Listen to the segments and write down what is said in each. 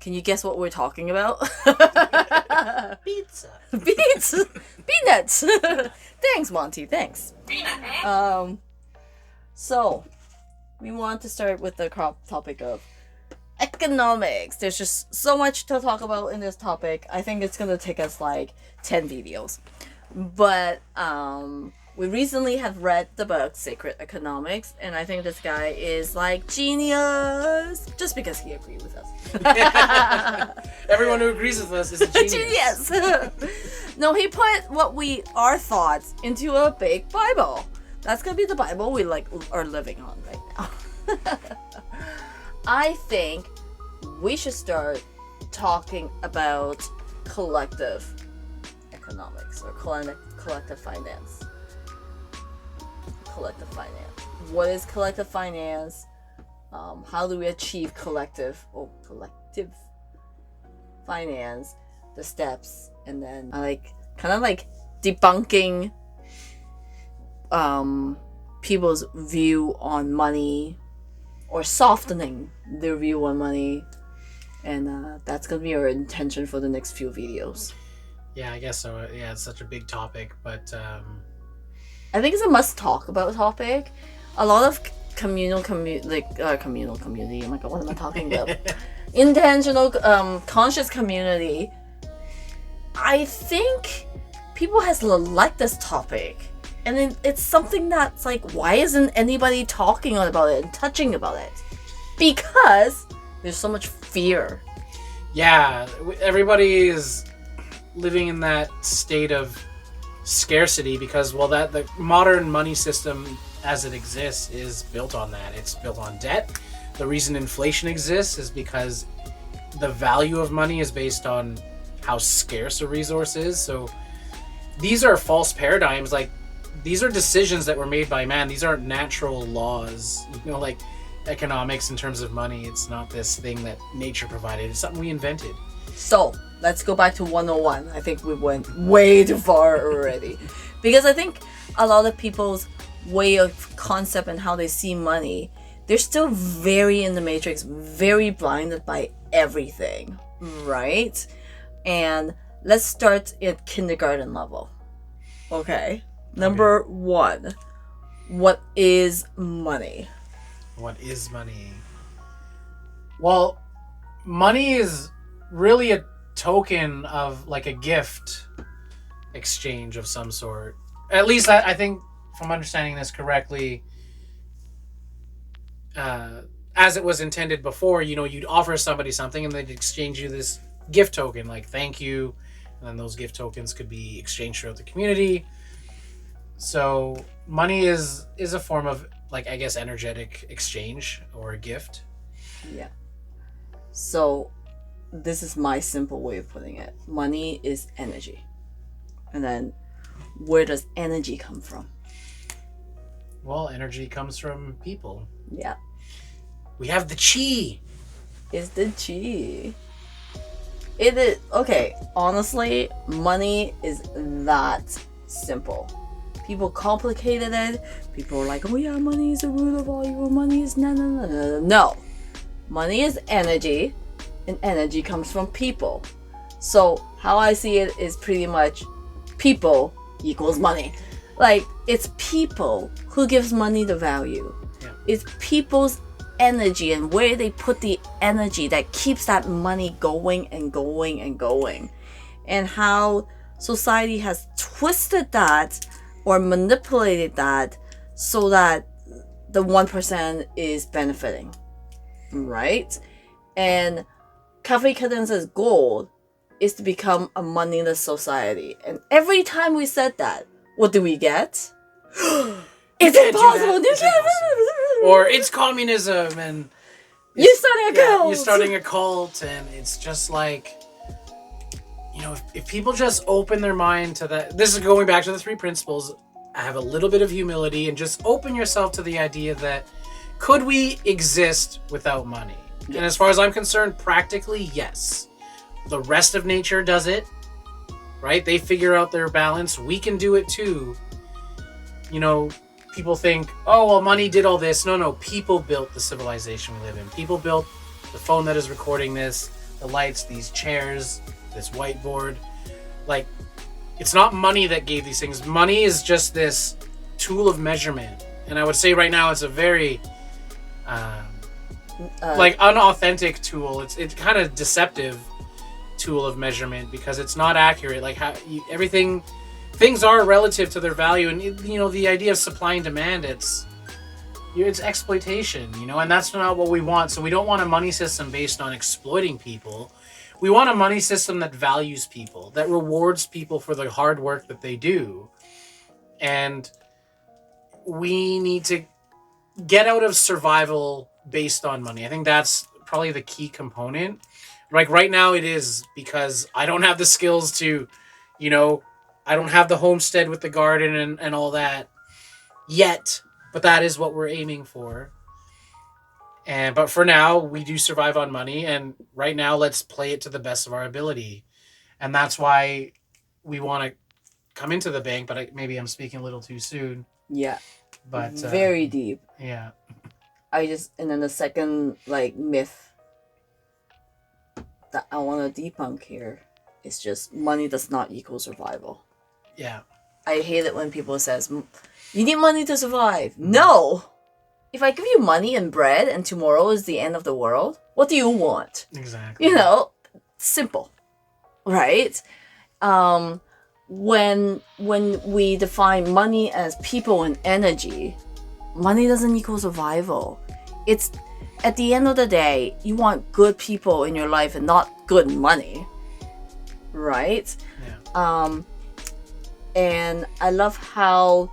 Can you guess what we're talking about? Pizza. Beets! Peanuts! Thanks, Monty, thanks. So, we want to start with the topic of economics. There's just so much to talk about in this topic. I think it's gonna take us like 10 videos. But, we recently have read the book Sacred Economics, and I think this guy is like genius just because he agreed with us. Everyone who agrees with us is a genius. No, he put our thoughts into a big Bible. That's gonna be the Bible we are living on right now. I think we should start talking about collective economics or collective finance. Collective finance. What is collective finance? How do we achieve collective finance? The steps, and then kind of debunking people's view on money, or softening their view on money, and that's gonna be our intention for the next few videos. Yeah, I guess so. Yeah, it's such a big topic, but I think it's a must talk about topic. A lot of communal community. Oh my god, what am I talking about? Intentional, conscious community. I think people has liked this topic, and it's something that's like, why isn't anybody talking about it and touching about it? Because there's so much fear. Yeah, everybody is living in that state of scarcity because, well, that the modern money system as it exists is built on that. It's built on debt. The reason inflation exists is because the value of money is based on how scarce a resource is. So these are false paradigms. Like, these are decisions that were made by man. These aren't natural laws, like economics in terms of money. It's not this thing that nature provided. It's something we invented. So let's go back to 101. I think we went way too far already. Because I think a lot of people's way of concept and how they see money, they're still very in the matrix, very blinded by everything, right? And let's start at kindergarten level. Okay. Number 1. What is money? What is money? Well, money is really a token of like a gift exchange of some sort. At least I think, if I'm understanding this correctly, as it was intended before, you'd offer somebody something and they'd exchange you this gift token, like thank you, and then those gift tokens could be exchanged throughout the community. So money is a form of, like, I guess, energetic exchange or a gift. Yeah. So this is my simple way of putting it. Money is energy. And then where does energy come from? Well, energy comes from people. Yeah. We have the chi. It's the chi. It is, okay, honestly, money is that simple. People complicated it. People are like, oh yeah, money is the root of all evil. Money is no. No. Money is energy, and energy comes from people. So how I see it is pretty much people equals money. Like, it's people who gives money the value. Yeah. It's people's energy and where they put the energy that keeps that money going and going and going. And how society has twisted that or manipulated that so that the 1% is benefiting, right? And Cafe Cadenza's goal is to become a moneyless society. And every time we said that, what do we get? It's impossible! Or it's communism, and you're starting a cult! You're starting a cult, and it's just like, if people just open their mind to that. This is going back to the 3 principles. Have a little bit of humility and just open yourself to the idea that, could we exist without money? Yeah. And as far as I'm concerned, practically, yes. The rest of nature does it, right? They figure out their balance. We can do it too. People think, oh, well, money did all this. No, people built the civilization we live in. People built the phone that is recording this, the lights, these chairs, this whiteboard. Like, it's not money that gave these things. Money is just this tool of measurement. And I would say right now it's a very like unauthentic tool. It's kind of deceptive tool of measurement because it's not accurate. Like things are relative to their value, and the idea of supply and demand, it's exploitation, and that's not what we want. So we don't want a money system based on exploiting people. We want a money system that values people, that rewards people for the hard work that they do. And we need to get out of survival based on money. I think that's probably the key component. Like right now it is, because I don't have the skills to, I don't have the homestead with the garden and all that yet, but that is what we're aiming for. But for now, we do survive on money, and right now let's play it to the best of our ability. And that's why we want to come into the bank, but maybe I'm speaking a little too soon. Yeah. But very deep. Yeah. And then the second myth that I want to debunk here is just money does not equal survival. Yeah. I hate it when people says you need money to survive. No. If I give you money and bread and tomorrow is the end of the world, what do you want? Exactly. Simple. Right? When we define money as people and energy, money doesn't equal survival. It's at the end of the day, you want good people in your life and not good money. Right? Yeah. And I love how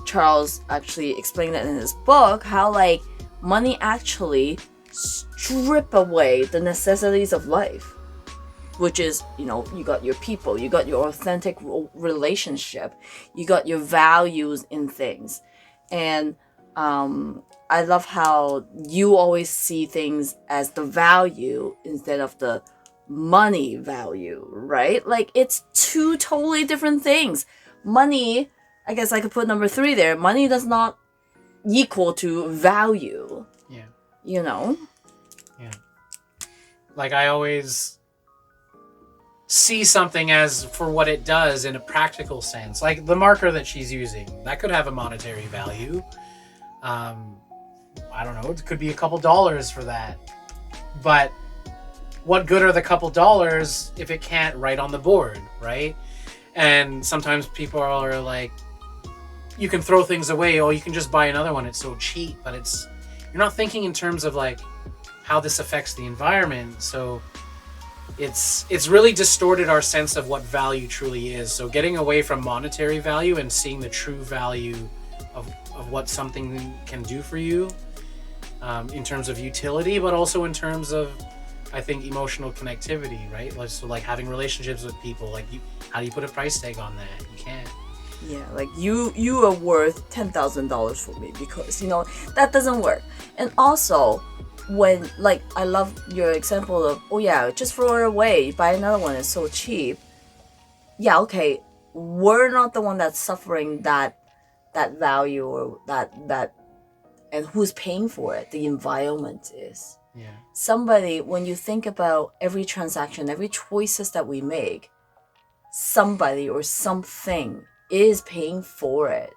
Charles actually explained it in his book, how money actually strip away the necessities of life, which is, you got your people, you got your authentic relationship, you got your values in things. And I love how you always see things as the value instead of the money value, right? It's two totally different things. Money, I guess I could put number 3 there. Money does not equal to value. Yeah. Yeah. I always see something as for what it does in a practical sense. Like the marker that she's using, that could have a monetary value. I don't know, it could be a couple dollars for that. But what good are the couple dollars if it can't write on the board, right? And sometimes people are like, you can throw things away, you can just buy another one, it's so cheap. But you're not thinking in terms of how this affects the environment. So it's really distorted our sense of what value truly is. So getting away from monetary value and seeing the true value of what something can do for you, in terms of utility, but also in terms of, I think, emotional connectivity, right? So having relationships with people, how do you put a price tag on that? You can't. Yeah, you are worth $10,000 for me, because that doesn't work. And also, when I love your example of just throw it away, buy another one, it's so cheap. Yeah, okay, we're not the one that's suffering that value or that and who's paying for it. The environment is. Yeah. Somebody, when you think about every transaction, every choices that we make, somebody or something is paying for it.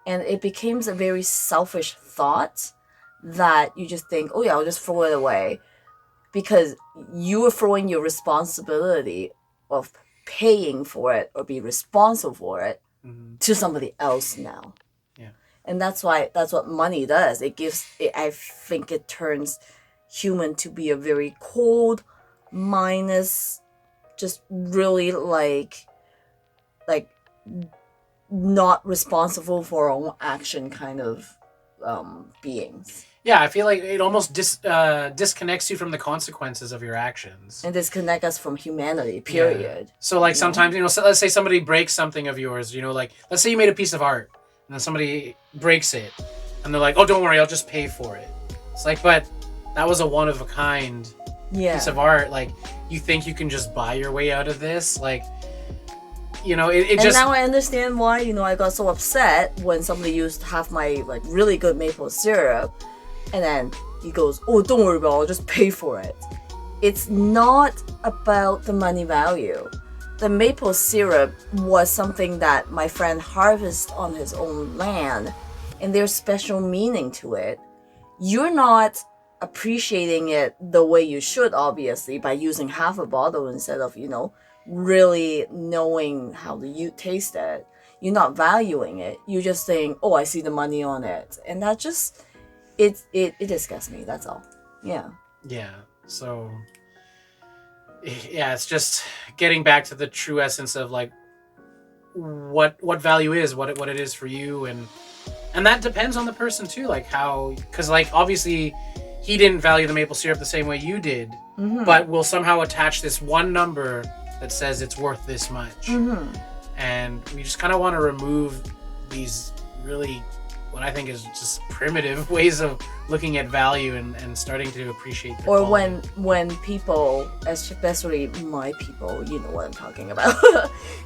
And it becomes a very selfish thought that you just think, I'll just throw it away, because you are throwing your responsibility of paying for it or be responsible for it to somebody else now. Yeah. And that's what money does. I think it turns human to be a very cold, minus, just really not responsible for our own action kind of beings. Yeah, I feel like it almost disconnects you from the consequences of your actions. And disconnect us from humanity, period. Yeah. So sometimes, so let's say somebody breaks something of yours, let's say you made a piece of art and then somebody breaks it and they're like, don't worry, I'll just pay for it. It's but that was a one of a kind piece of art. You think you can just buy your way out of this? It just... And now I understand why, I got so upset when somebody used half my, really good maple syrup, and then, he goes, oh, don't worry about it, I'll just pay for it. It's not about the money value. The maple syrup was something that my friend harvested on his own land, and there's special meaning to it. You're not appreciating it the way you should, obviously, by using half a bottle instead of, really knowing how to taste it. You're not valuing it. You're just saying, oh, I see the money on it. And that just, it disgusts me, that's all. Yeah. Yeah. So, yeah, it's just getting back to the true essence of like what value is, what it is for you, and that depends on the person too, like how, because like obviously he didn't value the maple syrup the same way you did, but we'll somehow attach this one number that says it's worth this much, and we just kind of want to remove these really, what I think is just primitive ways of looking at value and starting to appreciate the quality. when people, especially my people, you know what I'm talking about,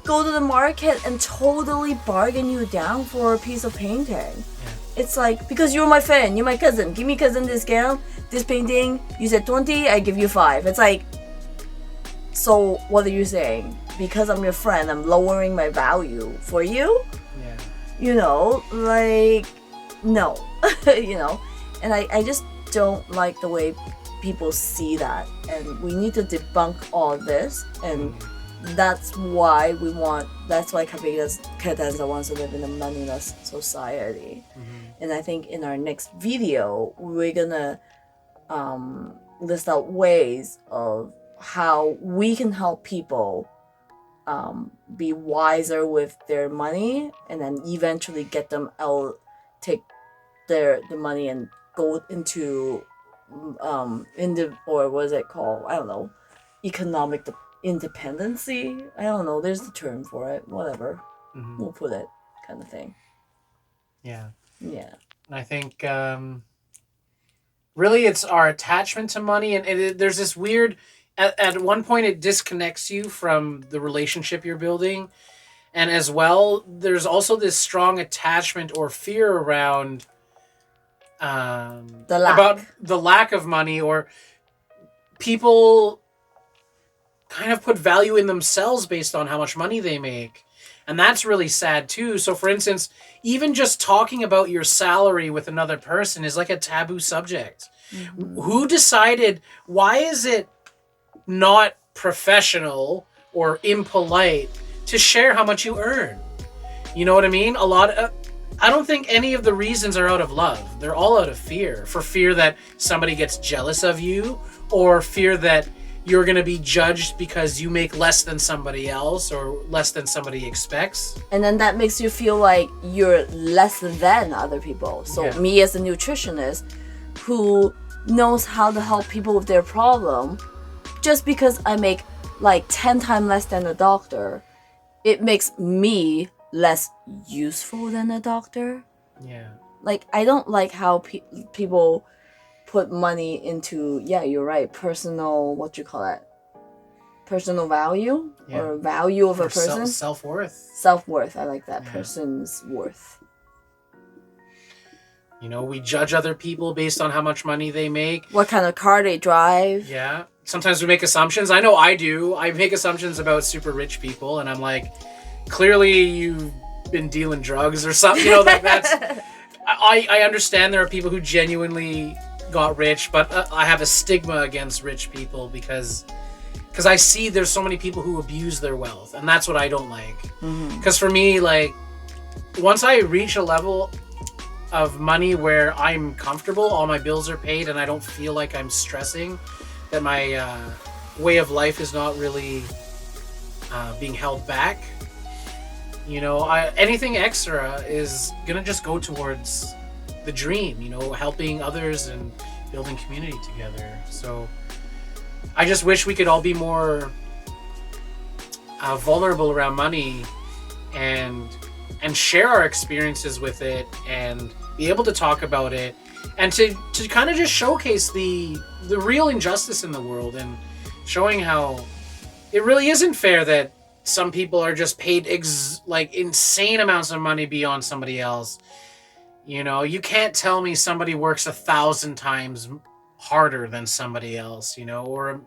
go to the market and totally bargain you down for a piece of painting. Yeah. It's like, because you're my friend, you're my cousin, give me cousin discount, this painting, you said 20, I give you 5. It's like, so what are you saying? Because I'm your friend, I'm lowering my value for you? Yeah. Like, no. And I just don't like the way people see that, and we need to debunk all this, and that's why Cadenza wants to live in a moneyless society. And I think in our next video we're gonna list out ways of how we can help people be wiser with their money, and then eventually get them out, take the money and go into or what is it called? I don't know, economic independency. I don't know. There's the term for it. Whatever, we'll put it, kind of thing. Yeah. Yeah. And I think really it's our attachment to money, and there's this weird. At one point, it disconnects you from the relationship you're building, and as well, there's also this strong attachment or fear around about the lack of money, or people kind of put value in themselves based on how much money they make. And that's really sad too. So for instance, even just talking about your salary with another person is like a taboo subject. Who decided? Why is it not professional or impolite to share how much you earn? You know what I mean? I don't think any of the reasons are out of love. They're all out of fear. For fear that somebody gets jealous of you, or fear that you're going to be judged because you make less than somebody else or less than somebody expects. And then that makes you feel like you're less than other people. So me as a nutritionist who knows how to help people with their problem, just because I make like 10 times less than a doctor, it makes me less useful than a doctor. Yeah. Like, I don't like how people put money into, you're right, personal, personal value, or value of a person. Self-worth. Self-worth, I like that. Person's worth. We judge other people based on how much money they make. What kind of car they drive. Yeah. Sometimes we make assumptions. I know I do. I make assumptions about super rich people, and I'm like, clearly you've been dealing drugs or something. That's... I understand there are people who genuinely got rich, but I have a stigma against rich people because I see there's so many people who abuse their wealth, and that's what I don't like. Because for me, like, once I reach a level of money where I'm comfortable, all my bills are paid, and I don't feel like I'm stressing, that my way of life is not really being held back. Anything extra is gonna just go towards the dream, helping others and building community together. So I just wish we could all be more vulnerable around money and share our experiences with it, and be able to talk about it, and to kind of just showcase the real injustice in the world, and showing how it really isn't fair that some people are just paid insane amounts of money beyond somebody else. You can't tell me somebody works 1,000 times harder than somebody else, you know, or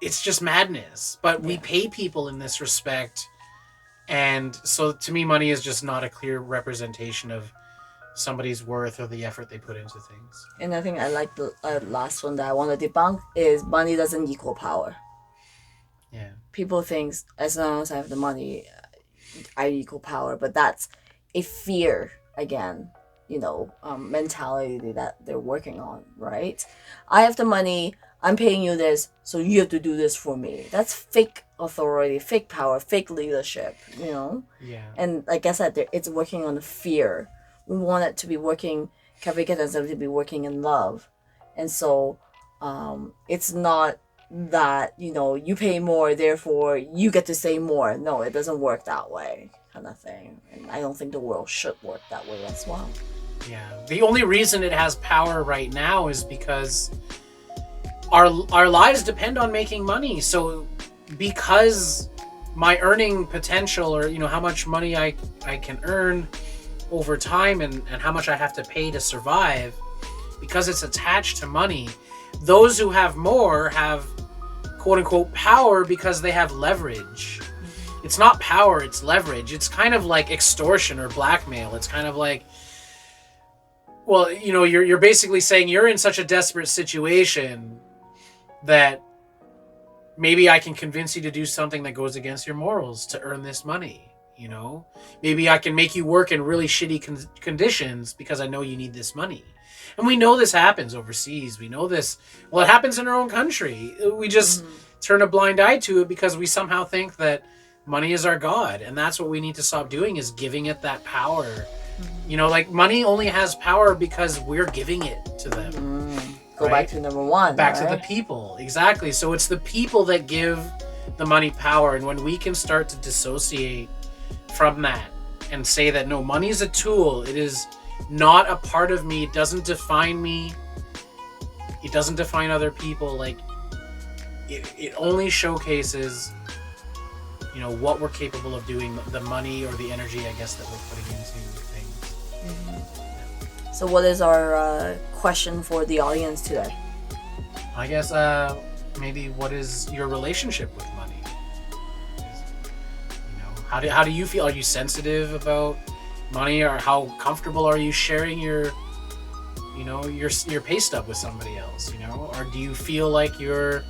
it's just madness. But we pay people in this respect. And so to me, money is just not a clear representation of somebody's worth or the effort they put into things. And I think I like the last one that I want to debunk is money doesn't equal power. Yeah. People think as long as I have the money, I equal power, but that's a fear again, mentality that they're working on, right? I have the money, I'm paying you this, so you have to do this for me. That's fake authority, fake power, fake leadership, Yeah. And like I said, it's working on the fear. We want it to be working, to be working in love. And so it's not that, you pay more, therefore you get to say more. No, it doesn't work that way, kind of thing. And I don't think the world should work that way as well. Yeah. The only reason it has power right now is because our lives depend on making money. So because my earning potential, or how much money I can earn over time, and how much I have to pay to survive, because it's attached to money, those who have more have quote unquote power because they have leverage. It's not power, it's leverage. It's kind of like extortion or blackmail. It's kind of like, well, you're basically saying you're in such a desperate situation that maybe I can convince you to do something that goes against your morals to earn this money. Maybe I can make you work in really shitty conditions because I know you need this money. And we know this happens overseas. We know this. Well, it happens in our own country. We just turn a blind eye to it because we somehow think that money is our God. And that's what we need to stop doing, is giving it that power. Like money only has power because we're giving it to them. Go back to number one. Back to the people. Exactly. So it's the people that give the money power. And when we can start to dissociate from that and say that, no, money is a tool. It is not a part of me. It doesn't define me. It doesn't define other people. Like, it only showcases, what we're capable of doing, the money or the energy, I guess, that we're putting into things. So what is our question for the audience today? I guess maybe what is your relationship with money? How do you feel? Are you sensitive about money, or how comfortable are you sharing your pay stub with somebody else? Or do you feel like you're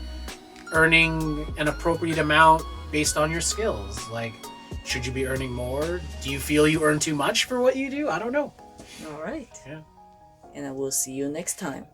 earning an appropriate amount based on your skills? Like, should you be earning more? Do you feel you earn too much for what you do? I don't know. All right. Yeah. And I will see you next time.